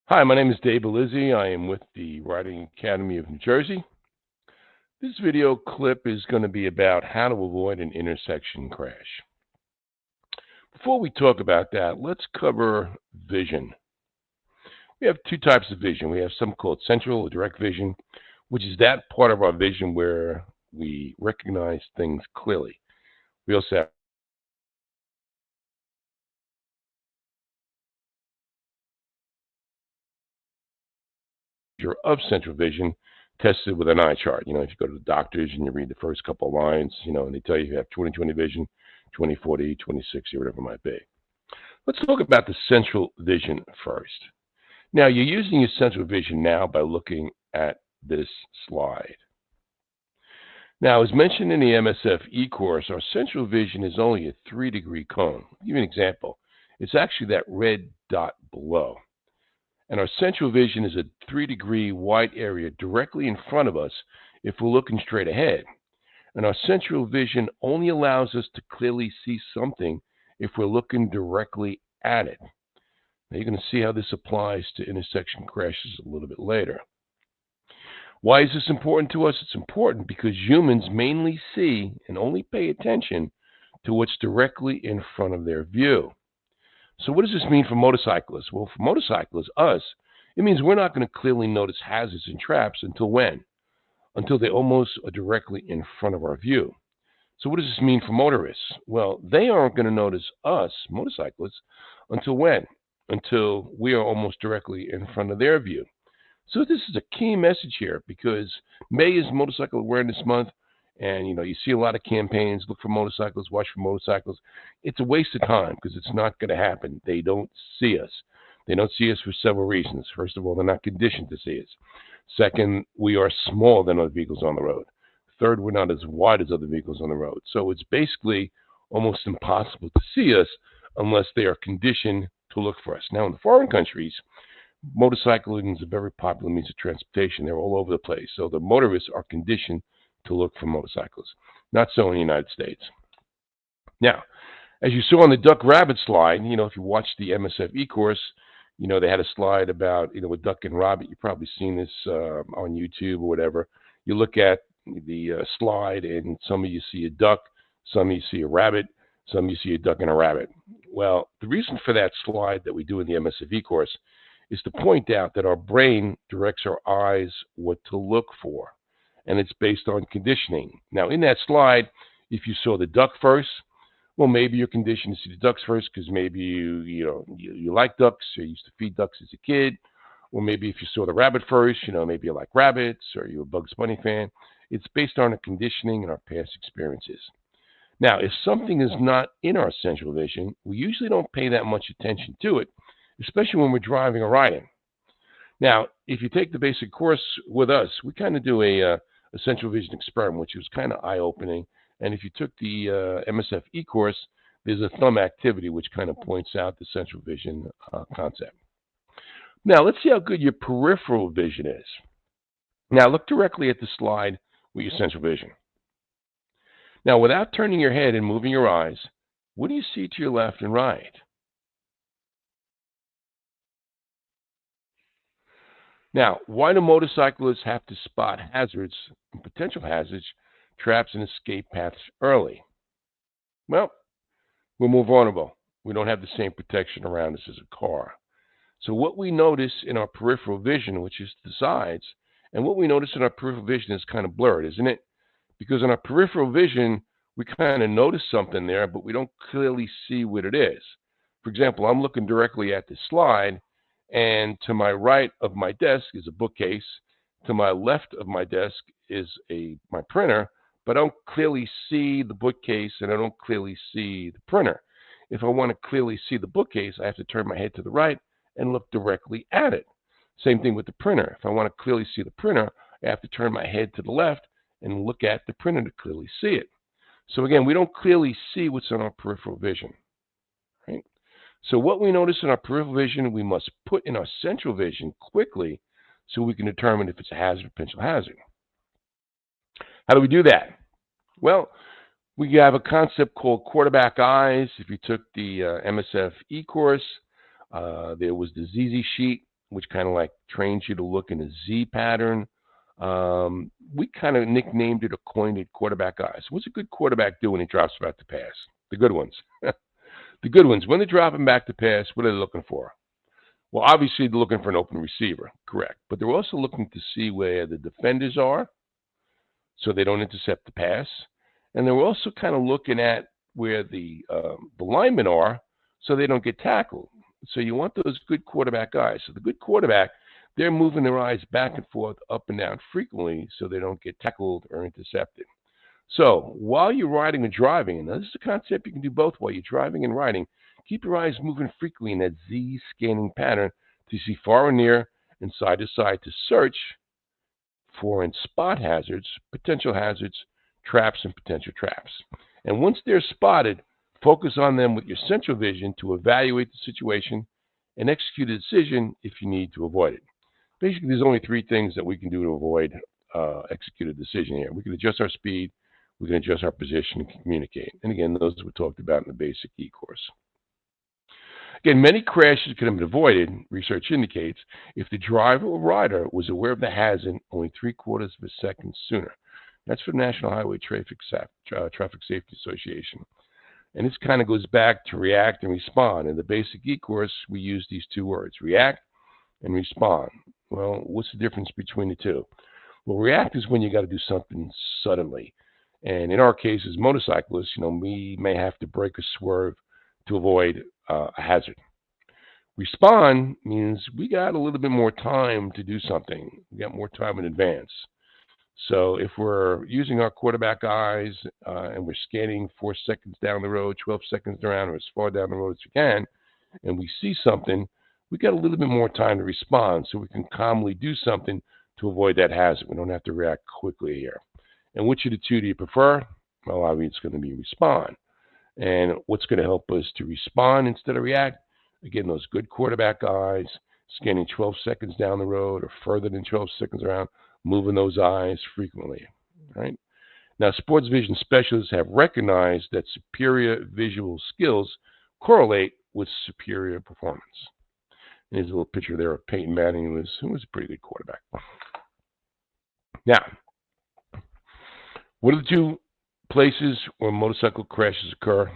Hi, my name is Dave Belizzi. I am with the Riding Academy of New Jersey. This video clip is going to be about how to avoid an intersection crash. Before we talk about that, let's cover vision. We have two types of vision. We have something called central or direct vision, which is that part of our vision where we recognize things clearly. We also have measure of central vision tested with an eye chart. If you go to the doctors and you read the first couple of lines, and they tell you have 20/20 vision, 20/40, 20/60, or whatever it might be. Let's talk about the central vision first. Now, you're using your central vision now by looking at this slide. Now, as mentioned in the MSF e-course, our central vision is only a 3-degree cone. I'll give you an example. It's actually that red dot below. And our central vision is a 3-degree white area directly in front of us if we're looking straight ahead. And our central vision only allows us to clearly see something if we're looking directly at it. Now, you're going to see how this applies to intersection crashes a little bit later. Why is this important to us? It's important because humans mainly see and only pay attention to what's directly in front of their view. So what does this mean for motorcyclists? Well, for motorcyclists, us, it means we're not going to clearly notice hazards and traps until when? Until they almost are directly in front of our view. So what does this mean for motorists? Well, they aren't going to notice us, motorcyclists, until when? Until we are almost directly in front of their view. So this is a key message here because May is Motorcycle Awareness Month, and you see a lot of campaigns. Look for motorcycles, watch for motorcycles. It's a waste of time because it's not going to happen. They don't see us. They don't see us for several reasons. First of all, they're not conditioned to see us. Second, we are smaller than other vehicles on the road. Third, we're not as wide as other vehicles on the road. So it's basically almost impossible to see us unless they are conditioned to look for us. Now, in the foreign countries, motorcycling is a very popular means of transportation. They're all over the place. So the motorists are conditioned to look for motorcycles. Not so in the United States. Now, as you saw on the duck rabbit slide, if you watched the MSF e-course, they had a slide about, a duck and rabbit. You've probably seen this on YouTube or whatever. You look at the slide and some of you see a duck, some of you see a rabbit, some of you see a duck and a rabbit. Well, the reason for that slide that we do in the MSF e-course is to point out that our brain directs our eyes what to look for, and it's based on conditioning. Now, in that slide, if you saw the duck first, well, maybe you're conditioned to see the ducks first because maybe you like ducks, or you used to feed ducks as a kid, or maybe if you saw the rabbit first, maybe you like rabbits, or you're a Bugs Bunny fan. It's based on our conditioning and our past experiences. Now, if something is not in our central vision, we usually don't pay that much attention to it, especially when we're driving or riding. Now, if you take the basic course with us, we kind of do a central vision experiment, which was kind of eye-opening. And if you took the MSF e-course, there's a thumb activity which kind of points out the central vision concept. Now, let's see how good your peripheral vision is. Now, look directly at the slide with your central vision. Now, without turning your head and moving your eyes, what do you see to your left and right? Now, why do motorcyclists have to spot hazards and potential hazards, traps, and escape paths early? Well, we're more vulnerable. We don't have the same protection around us as a car. So what we notice in our peripheral vision, which is the sides, and what we notice in our peripheral vision is kind of blurred, isn't it? Because in our peripheral vision, we kind of notice something there, but we don't clearly see what it is. For example, I'm looking directly at this slide, and to my right of my desk is a bookcase. To my left of my desk is my printer, but I don't clearly see the bookcase and I don't clearly see the printer. If I want to clearly see the bookcase, I have to turn my head to the right and look directly at it. Same thing with the printer. If I want to clearly see the printer, I have to turn my head to the left and look at the printer to clearly see it. So again, we don't clearly see what's in our peripheral vision. Right? So what we notice in our peripheral vision, we must put in our central vision quickly so we can determine if it's a hazard or potential hazard. How do we do that? Well, we have a concept called quarterback eyes. If you took the MSF e-course, there was the ZZ sheet. which kind of like trains you to look in a Z pattern. We kind of nicknamed it or coined it quarterback eyes. What's a good quarterback do when he drops back to pass? The good ones. The good ones. When they're dropping back to pass, what are they looking for? Well, obviously, they're looking for an open receiver, correct. But they're also looking to see where the defenders are so they don't intercept the pass. And they're also kind of looking at where the linemen are so they don't get tackled. So you want those good quarterback eyes. So the good quarterback, they're moving their eyes back and forth, up and down frequently so they don't get tackled or intercepted. So while you're riding or driving, and this is a concept you can do both while you're driving and riding, keep your eyes moving frequently in that Z scanning pattern to see far and near and side to side to search for and spot hazards, potential hazards, traps, and potential traps. And once they're spotted, focus on them with your central vision to evaluate the situation and execute a decision if you need to avoid it. Basically, there's only three things that we can do to avoid execute a decision here. We can adjust our speed, we can adjust our position, and communicate. And again, those were talked about in the basic e-course. Again, many crashes could have been avoided, research indicates, if the driver or rider was aware of the hazard only 3/4 of a second sooner. That's for the National Highway Traffic Safety Association. And this kind of goes back to react and respond. In the basic e-course, we use these two words, react and respond. Well, what's the difference between the two? Well, react is when you got to do something suddenly. And in our case, as motorcyclists, we may have to brake or swerve to avoid a hazard. Respond means we got a little bit more time to do something. We got more time in advance. So if we're using our quarterback eyes and we're scanning 4 seconds down the road, 12 seconds around, or as far down the road as we can, and we see something, we got a little bit more time to respond so we can calmly do something to avoid that hazard. We don't have to react quickly here. And which of the two do you prefer? Well, obviously it's going to be respond. And what's going to help us to respond instead of react? Again, those good quarterback eyes, scanning 12 seconds down the road or further than 12 seconds around, moving those eyes frequently. Right? Now, sports vision specialists have recognized that superior visual skills correlate with superior performance. And here's a little picture there of Peyton Manning, who was a pretty good quarterback. Now, what are the two places where motorcycle crashes occur?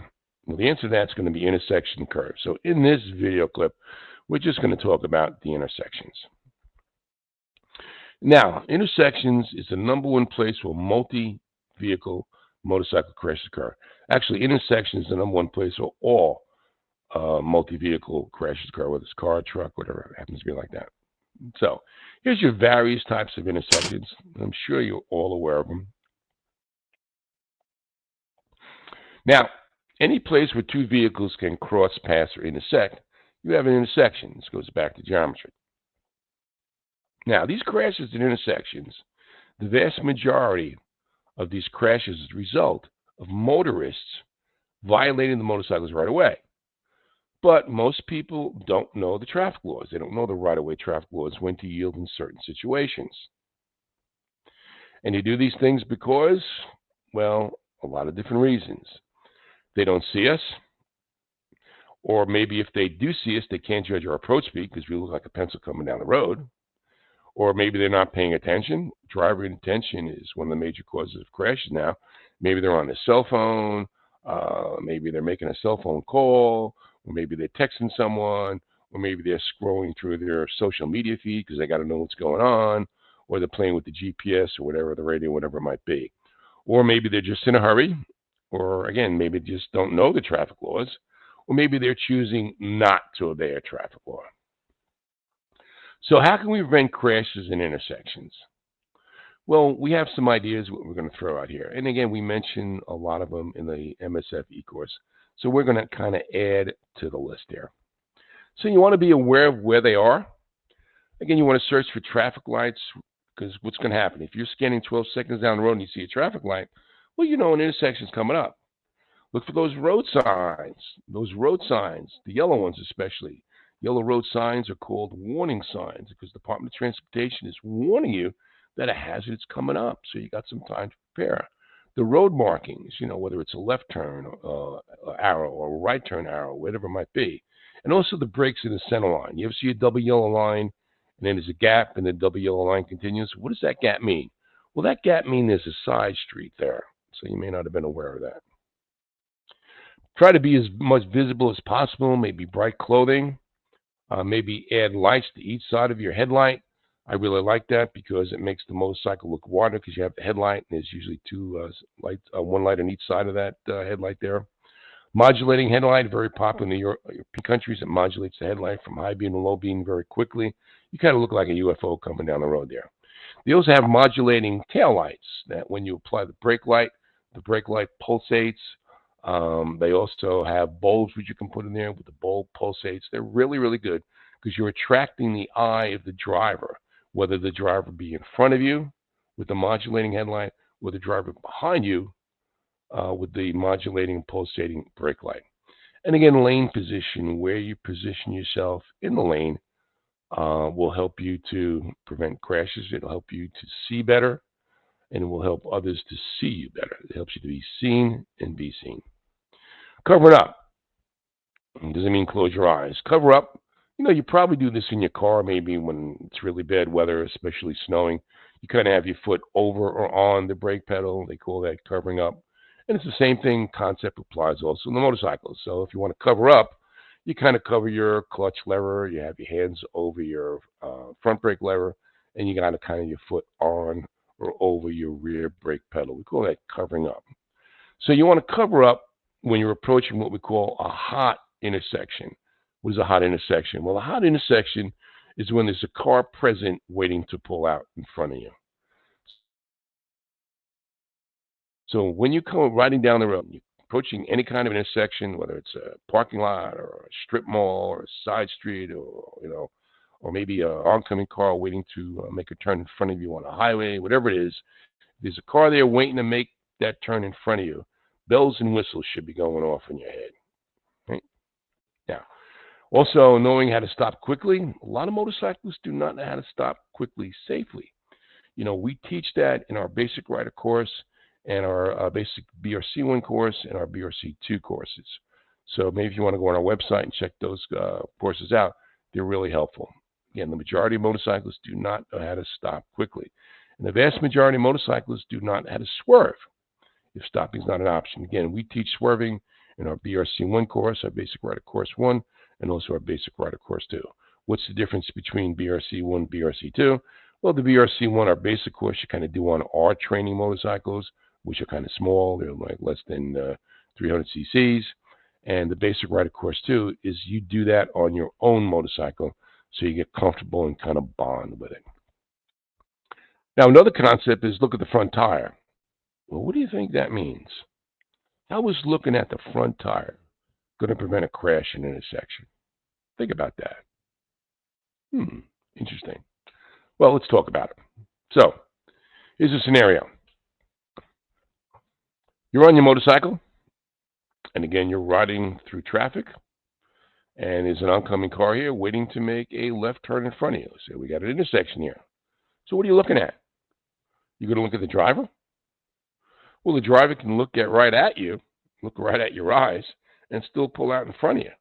Well, the answer to that's going to be intersection curves. So in this video clip, we're just going to talk about the intersections. Now, intersections is the number one place where multi-vehicle motorcycle crashes occur. Actually, intersection is the number one place where all multi-vehicle crashes occur, whether it's car, truck, whatever, it happens to be like that. So here's your various types of intersections. I'm sure you're all aware of them. Now, any place where two vehicles can cross, pass, or intersect, you have an intersection. This goes back to geometry. Now, these crashes and intersections, the vast majority of these crashes is a result of motorists violating the motorcycles right away. But most people don't know the traffic laws. They don't know the right-of-way traffic laws, when to yield in certain situations. And they do these things because, well, a lot of different reasons. They don't see us, or maybe if they do see us, they can't judge our approach speed because we look like a pencil coming down the road, or maybe they're not paying attention. Driver inattention is one of the major causes of crashes now. Maybe they're on their cell phone, maybe they're making a cell phone call, or maybe they're texting someone, or maybe they're scrolling through their social media feed because they got to know what's going on, or they're playing with the GPS or whatever, the radio, whatever it might be. Or maybe they're just in a hurry, or again, maybe they just don't know the traffic laws, or maybe they're choosing not to obey a traffic law. So how can we prevent crashes and intersections? Well, we have some ideas what we're going to throw out here. And again, we mentioned a lot of them in the MSF e-course. So we're going to kind of add to the list here. So you want to be aware of where they are. Again, you want to search for traffic lights, because what's going to happen? If you're scanning 12 seconds down the road and you see a traffic light, well, you know an intersection's coming up. Look for those road signs, the yellow ones especially. Yellow road signs are called warning signs because the Department of Transportation is warning you that a hazard is coming up, so you got some time to prepare. The road markings, whether it's a left turn arrow or a right turn arrow, whatever it might be. And also the brakes in the center line. You ever see a double yellow line and then there's a gap, and the double yellow line continues. What does that gap mean? Well, that gap means there's a side street there, so you may not have been aware of that. Try to be as much visible as possible, maybe bright clothing, maybe add lights to each side of your headlight. I really like that because it makes the motorcycle look wider because you have the headlight, and there's usually two lights, one light on each side of that headlight there. Modulating headlight, very popular in the European countries. It modulates the headlight from high beam to low beam very quickly. You kind of look like a UFO coming down the road there. They also have modulating tail lights that when you apply the brake light pulsates. They also have bulbs which you can put in there with the bulb pulsates. They're really, really good because you're attracting the eye of the driver, whether the driver be in front of you with the modulating headlight or the driver behind you with the modulating pulsating brake light. And again, lane position, where you position yourself in the lane, will help you to prevent crashes. It'll help you to see better, and it will help others to see you better. It helps you to be seen and be seen. Cover it up. Doesn't mean close your eyes. Cover up. You probably do this in your car maybe when it's really bad weather, especially snowing. You kind of have your foot over or on the brake pedal. They call that covering up. And it's the same thing, concept applies also in the motorcycle. So if you want to cover up, you kind of cover your clutch lever. You have your hands over your front brake lever, and you got to kind of your foot on or over your rear brake pedal. We call that covering up. So you want to cover up when you're approaching what we call a hot intersection. What is a hot intersection? Well, a hot intersection is when there's a car present waiting to pull out in front of you. So when you come riding down the road, you're approaching any kind of intersection, whether it's a parking lot or a strip mall or a side street or maybe an oncoming car waiting to make a turn in front of you on a highway, whatever it is, there's a car there waiting to make that turn in front of you. Bells and whistles should be going off in your head. Right? Now, also knowing how to stop quickly. A lot of motorcyclists do not know how to stop quickly safely. We teach that in our basic rider course and our basic BRC1 course and our BRC2 courses. So maybe if you want to go on our website and check those courses out, they're really helpful. Again, the majority of motorcyclists do not know how to stop quickly. And the vast majority of motorcyclists do not know how to swerve if stopping is not an option. Again, we teach swerving in our BRC1 course, our basic rider course 1, and also our basic rider course 2. What's the difference between BRC1 and BRC2? Well, the BRC1, our basic course, you kind of do on our training motorcycles, which are kind of small. They're like less than 300 cc's. And the basic rider course 2 is you do that on your own motorcycle so you get comfortable and kind of bond with it. Now, another concept is look at the front tire. Well, what do you think that means? How is looking at the front tire going to prevent a crash in an intersection? Think about that. Interesting. Well, let's talk about it. So, here's a scenario. You're on your motorcycle, and again, you're riding through traffic, and there's an oncoming car here waiting to make a left turn in front of you. So we got an intersection here. So what are you looking at? You going to look at the driver? Well, the driver can look right at you, look right at your eyes, and still pull out in front of you.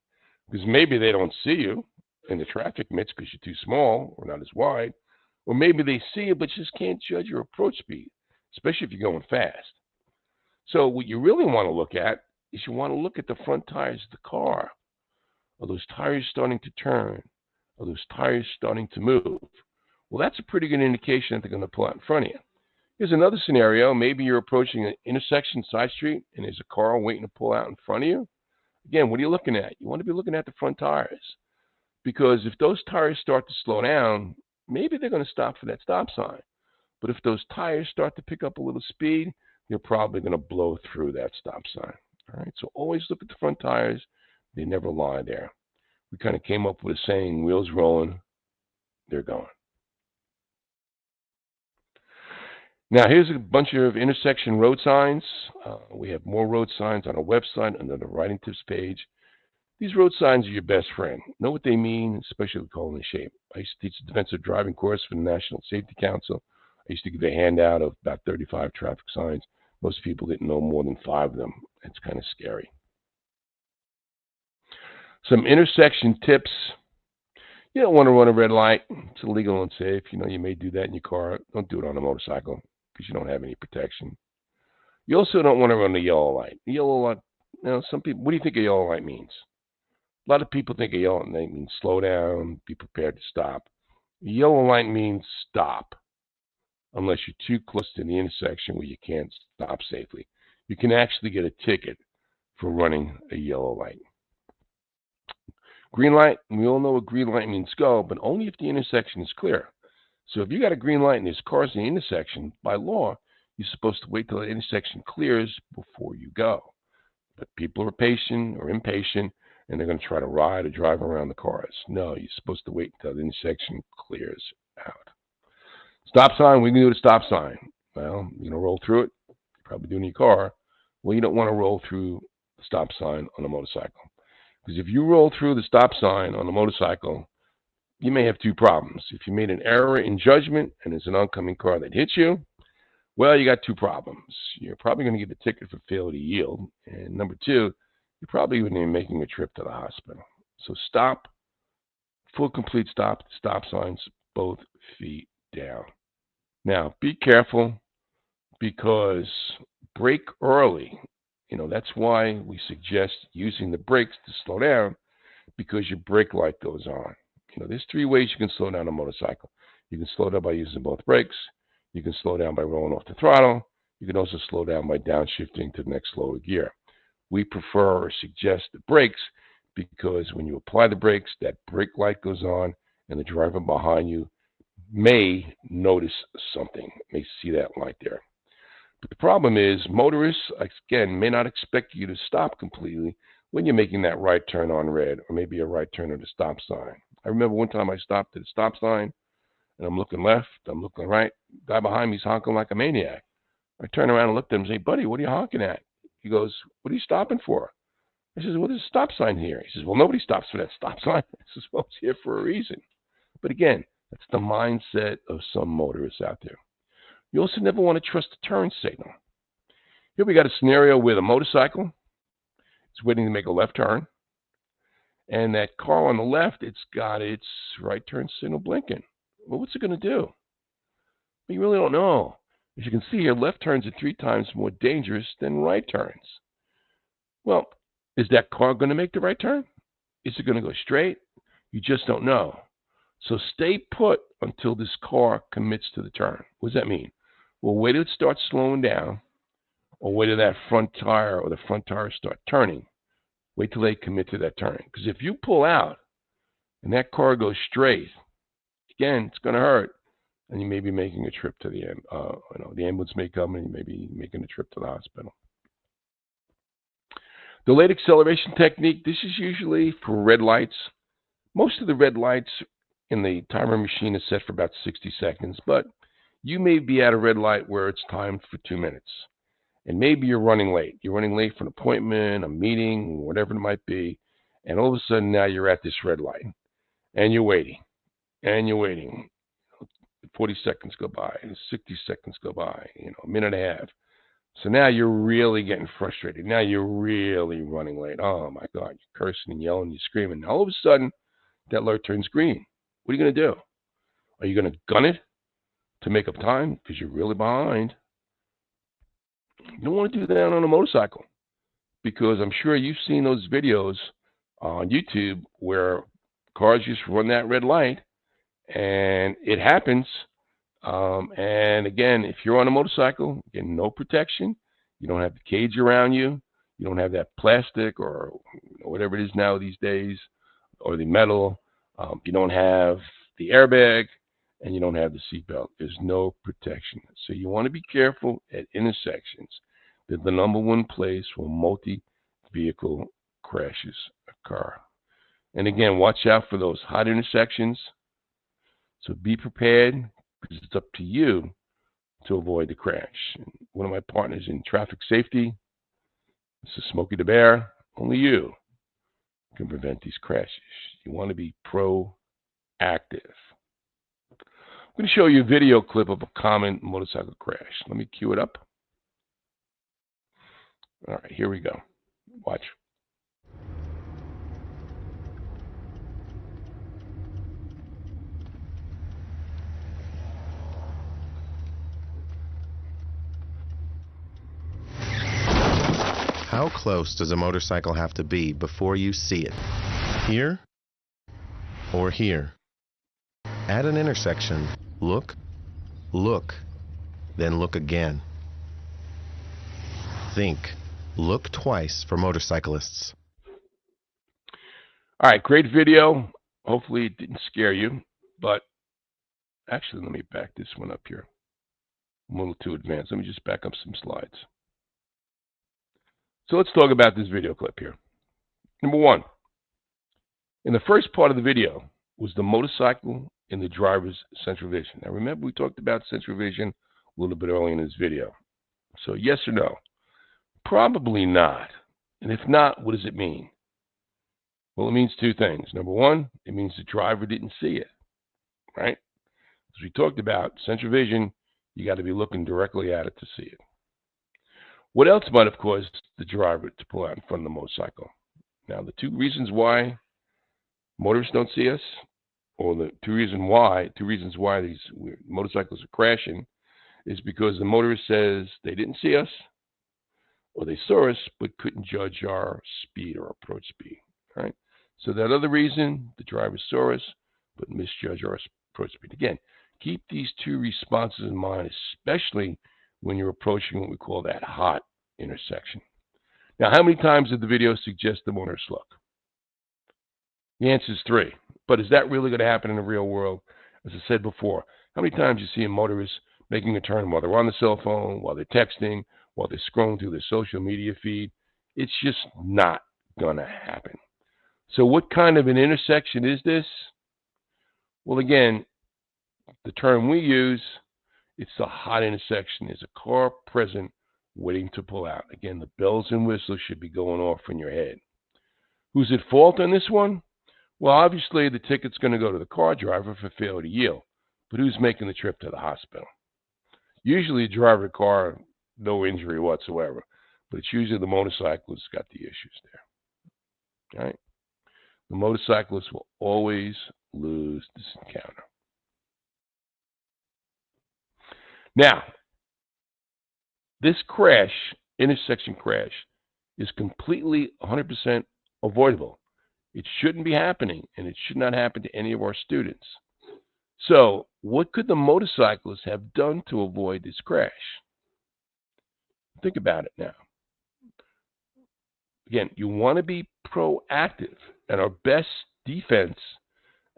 Because maybe they don't see you in the traffic mix because you're too small or not as wide. Or maybe they see you but just can't judge your approach speed, especially if you're going fast. So what you really want to look at is you want to look at the front tires of the car. Are those tires starting to turn? Are those tires starting to move? Well, that's a pretty good indication that they're going to pull out in front of you. Here's another scenario. Maybe you're approaching an intersection, side street, and there's a car waiting to pull out in front of you. Again, what are you looking at? You want to be looking at the front tires. Because if those tires start to slow down, maybe they're going to stop for that stop sign. But if those tires start to pick up a little speed, you're probably going to blow through that stop sign. All right, so always look at the front tires. They never lie there. We kind of came up with a saying, wheels rolling, they're going. Now, here's a bunch of intersection road signs. We have more road signs on our website under the Riding Tips page. These road signs are your best friend. Know what they mean, especially with calling in shape. I used to teach a defensive driving course for the National Safety Council. I used to give a handout of about 35 traffic signs. Most people didn't know more than 5 of them. It's kind of scary. Some intersection tips. You don't want to run a red light. It's illegal and unsafe. You may do that in your car. Don't do it on a motorcycle because you don't have any protection. You also don't want to run a yellow light. A yellow light, some people, what do you think a yellow light means? A lot of people think a yellow light means slow down, be prepared to stop. A yellow light means stop, unless you're too close to the intersection where you can't stop safely. You can actually get a ticket for running a yellow light. Green light, we all know what green light means go, but only if the intersection is clear. So if you got a green light and there's cars in the intersection, by law, you're supposed to wait till the intersection clears before you go. But people are patient or impatient, and they're going to try to ride or drive around the cars. No, you're supposed to wait until the intersection clears out. Stop sign, we can do the stop sign. Well, roll through it. You're probably doing your car. Well, you don't want to roll through the stop sign on a motorcycle. Because if you roll through the stop sign on a motorcycle, you may have two problems. If you made an error in judgment and there's an oncoming car that hits you, well, you got two problems. You're probably going to get a ticket for failure to yield. And number two, you're probably going to be making a trip to the hospital. So stop, full complete stop signs, both feet down. Now, be careful because brake early. That's why we suggest using the brakes to slow down because your brake light goes on. There's three ways you can slow down a motorcycle. You can slow down by using both brakes. You can slow down by rolling off the throttle. You can also slow down by downshifting to the next lower gear. We prefer or suggest the brakes because when you apply the brakes, that brake light goes on and the driver behind you may notice something, may see that light there. But the problem is motorists, again, may not expect you to stop completely when you're making that right turn on red or maybe a right turn at a stop sign. I remember one time I stopped at a stop sign and I'm looking left, I'm looking right. The guy behind me is honking like a maniac. I turned around and looked at him and said, "Buddy, what are you honking at?" He goes, "What are you stopping for?" I says, "Well, there's a stop sign here." He says, "Well, nobody stops for that stop sign." I says, "Well, it's here for a reason." But again, that's the mindset of some motorists out there. You also never want to trust the turn signal. Here we got a scenario where the motorcycle is waiting to make a left turn, and that car on the left, it's got its right turn signal blinking. Well, what's it going to do? Well, you really don't know. As you can see here, left turns are 3 times more dangerous than right turns. Well, is that car going to make the right turn? Is it going to go straight? You just don't know. So stay put until this car commits to the turn. What does that mean? Well, wait till it starts slowing down, or wait till that front tire or the front tires start turning. Wait till they commit to that turn. Because if you pull out and that car goes straight, again, it's going to hurt. And you may be making a trip to the the ambulance may come and you may be making a trip to the hospital. Delayed acceleration technique. This is usually for red lights. Most of the red lights in the timer machine is set for about 60 seconds, but you may be at a red light where it's timed for 2 minutes. And maybe you're running late. You're running late for an appointment, a meeting, whatever it might be. And all of a sudden now you're at this red light. And you're waiting. And you're waiting. 40 seconds go by. 60 seconds go by. A minute and a half. So now you're really getting frustrated. Now you're really running late. Oh, my God. You're cursing and yelling. You're screaming. Now all of a sudden, that light turns green. What are you going to do? Are you going to gun it to make up time because you're really behind? You don't want to do that on a motorcycle because I'm sure you've seen those videos on YouTube where cars just run that red light and it happens. And again, if you're on a motorcycle, you get no protection. You don't have the cage around you. You don't have that plastic or whatever it is now these days, or the metal. You don't have the airbag, and you don't have the seatbelt. There's no protection. So you want to be careful at intersections. They're the number one place where multi-vehicle crashes occur. And again, watch out for those hot intersections. So be prepared because it's up to you to avoid the crash. And one of my partners in traffic safety, this is Smokey the Bear. Only you can prevent these crashes. You want to be proactive. I'm going to show you a video clip of a common motorcycle crash. Let me cue it up. All right, here we go. Watch. How close does a motorcycle have to be before you see it? Here or here? At an intersection, look, look, then look again. Think. Look twice for motorcyclists. All right, great video. Hopefully it didn't scare you, but actually, let me back this one up here. I'm a little too advanced. Let me just back up some slides. So let's talk about this video clip here. Number one, in the first part of the video was the motorcycle in the driver's central vision. Now remember, we talked about central vision a little bit earlier in this video. So yes or no? Probably not. And if not, what does it mean? Well, it means two things. Number one, it means the driver didn't see it, right? As we talked about, central vision, you got to be looking directly at it to see it. What else might have caused the driver to pull out in front of the motorcycle? Now, the two reasons why motorists don't see us, or the two reasons why these motorcycles are crashing, is because the motorist says they didn't see us, or they saw us but couldn't judge our speed or approach speed. Right? So that other reason, the driver saw us but misjudged our approach speed. Again, keep these two responses in mind, especially when you're approaching what we call that hot intersection. Now, how many times did the video suggest the motorist look? The answer is 3. But is that really going to happen in the real world? As I said before, how many times you see a motorist making a turn while they're on the cell phone, while they're texting, while they're scrolling through their social media feed? It's just not going to happen. So what kind of an intersection is this? Well, again, the term we use, it's the hot intersection. There's a car present waiting to pull out. Again, the bells and whistles should be going off in your head. Who's at fault on this one? Well, obviously, the ticket's going to go to the car driver for failure to yield. But who's making the trip to the hospital? Usually, the driver of the car, no injury whatsoever. But it's usually the motorcyclist who's got the issues there. All right? The motorcyclist will always lose this encounter. Now, this crash, intersection crash, is completely 100% avoidable. It shouldn't be happening, and it should not happen to any of our students. So, what could the motorcyclist have done to avoid this crash? Think about it now. Again, you want to be proactive, and our best defense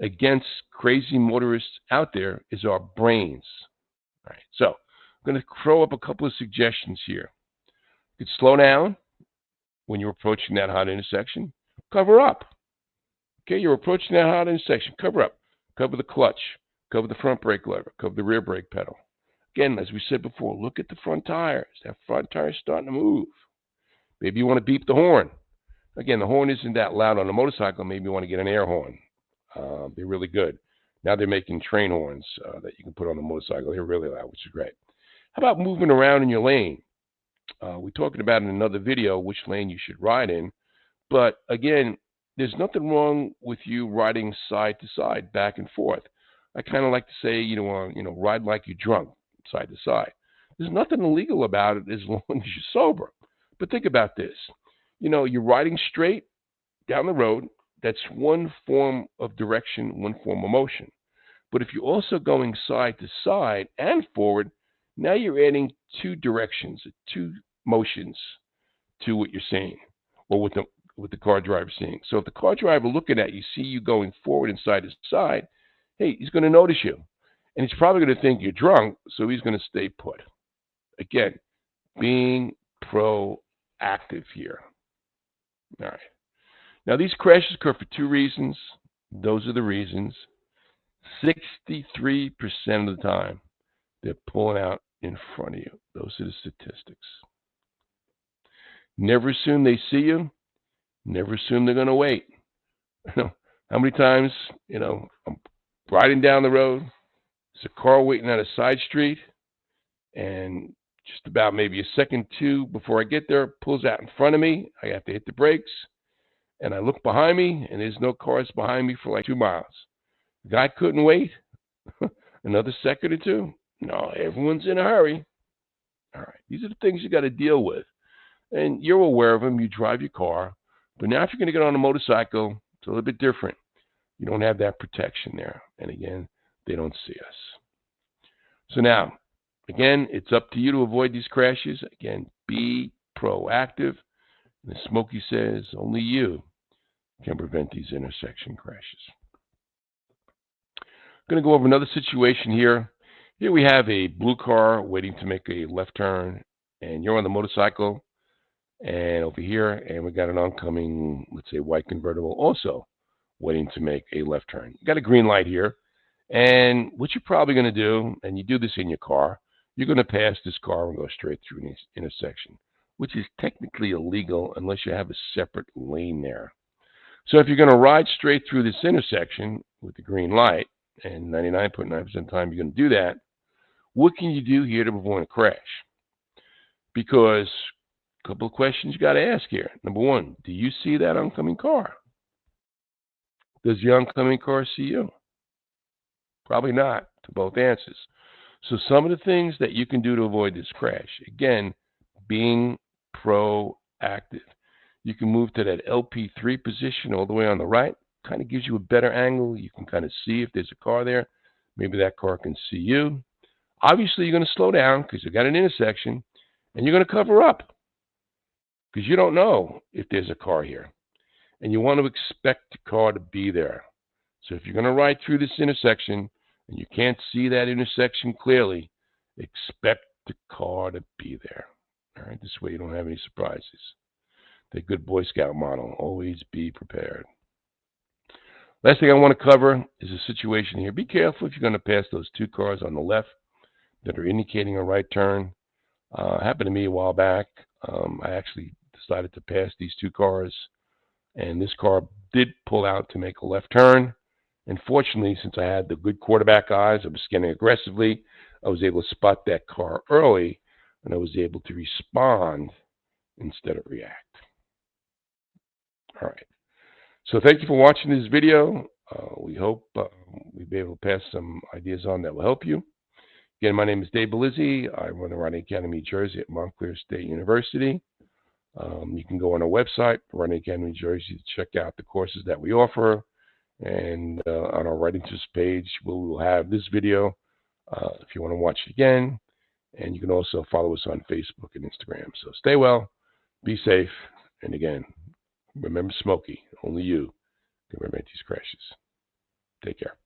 against crazy motorists out there is our brains. All right, so I'm going to throw up a couple of suggestions here. You could slow down when you're approaching that hot intersection. Cover up. Okay, you're approaching that hot intersection. Cover up. Cover the clutch. Cover the front brake lever. Cover the rear brake pedal. Again, as we said before, look at the front tires. That front tire is starting to move. Maybe you want to beep the horn. Again, the horn isn't that loud on a motorcycle. Maybe you want to get an air horn. They're really good. Now they're making train horns that you can put on the motorcycle. They're really loud, which is great. How about moving around in your lane? We talked about in another video which lane you should ride in. But again, there's nothing wrong with you riding side to side, back and forth. I kind of like to say, ride like you're drunk, side to side. There's nothing illegal about it as long as you're sober. But think about this. You're riding straight down the road. That's one form of direction, one form of motion. But if you're also going side to side and forward, now you're adding two directions, two motions to what you're seeing, or what the car driver's seeing. So if the car driver looking at you, see you going forward and side to side, hey, he's going to notice you. And he's probably going to think you're drunk, so he's going to stay put. Again, being proactive here. All right. Now, these crashes occur for two reasons. Those are the reasons. 63% of the time, they're pulling out in front of you. Those are the statistics. Never assume they see you. Never assume they're going to wait. How many times, I'm riding down the road, there's a car waiting on a side street, and just about maybe a second, two before I get there, pulls out in front of me. I have to hit the brakes, and I look behind me, and there's no cars behind me for like 2 miles. The guy couldn't wait another second or two. No, everyone's in a hurry. All right, these are the things you got to deal with. And you're aware of them. You drive your car. But now if you're going to get on a motorcycle, it's a little bit different. You don't have that protection there. And again, they don't see us. So now, again, it's up to you to avoid these crashes. Again, be proactive. And as Smokey says, only you can prevent these intersection crashes. I'm going to go over another situation here. Here we have a blue car waiting to make a left turn, and you're on the motorcycle, and over here, and we got an oncoming, let's say, white convertible also waiting to make a left turn. You got a green light here, and what you're probably going to do, and you do this in your car, you're going to pass this car and go straight through an intersection, which is technically illegal unless you have a separate lane there. So if you're going to ride straight through this intersection with the green light, and 99.9% of the time you're going to do that, what can you do here to avoid a crash? Because a couple of questions you got to ask here. Number one, do you see that oncoming car? Does the oncoming car see you? Probably not, to both answers. So some of the things that you can do to avoid this crash, again, being proactive. You can move to that LP3 position all the way on the right. Kind of gives you a better angle. You can kind of see if there's a car there. Maybe that car can see you. Obviously, you're going to slow down because you've got an intersection, and you're going to cover up because you don't know if there's a car here. And you want to expect the car to be there. So if you're going to ride through this intersection and you can't see that intersection clearly, expect the car to be there. All right, this way you don't have any surprises. The good Boy Scout model, always be prepared. Last thing I want to cover is a situation here. Be careful if you're going to pass those two cars on the left that are indicating a right turn. Happened to me a while back. I actually decided to pass these two cars, and this car did pull out to make a left turn. And fortunately, since I had the good quarterback eyes, I was scanning aggressively, I was able to spot that car early, and I was able to respond instead of react. All right. So thank you for watching this video. We hope we'll be able to pass some ideas on that will help you. Again, my name is Dave Bellizzi. I run the Running Academy Jersey at Montclair State University. You can go on our website, Running Academy Jersey, to check out the courses that we offer. And on our Writing Tips page, we will have this video if you want to watch it again. And you can also follow us on Facebook and Instagram. So stay well, be safe, and again, remember Smokey, only you can prevent these crashes. Take care.